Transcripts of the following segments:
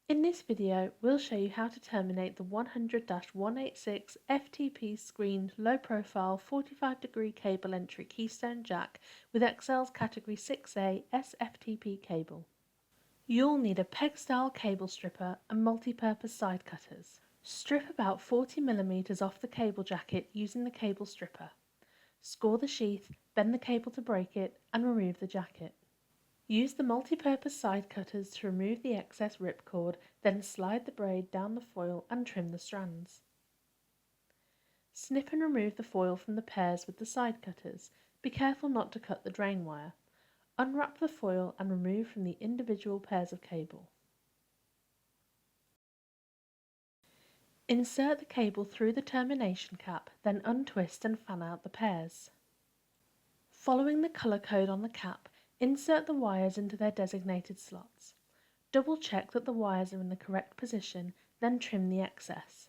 In this video, we'll show you how to terminate the 100-186 FTP screened low-profile 45-degree cable entry keystone jack with Excel's Category 6A S FTP cable. You'll need a peg-style cable stripper and multi-purpose side cutters. Strip about 40mm off the cable jacket using the cable stripper. Score the sheath, bend the cable to break it, and remove the jacket. Use the multi-purpose side cutters to remove the excess ripcord, then slide the braid down the foil and trim the strands. Snip and remove the foil from the pairs with the side cutters. Be careful not to cut the drain wire. Unwrap the foil and remove from the individual pairs of cable. Insert the cable through the termination cap, then untwist and fan out the pairs. Following the colour code on the cap, insert the wires into their designated slots. Double check that the wires are in the correct position, then trim the excess.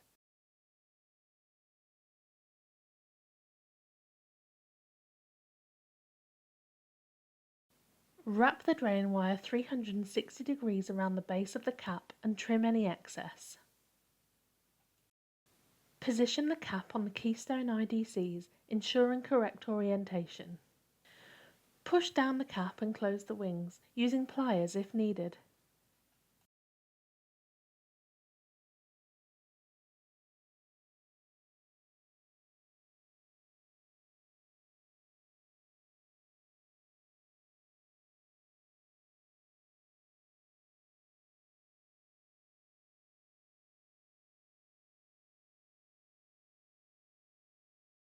Wrap the drain wire 360 degrees around the base of the cap and trim any excess. Position the cap on the keystone IDCs, ensuring correct orientation. Push down the cap and close the wings, using pliers if needed.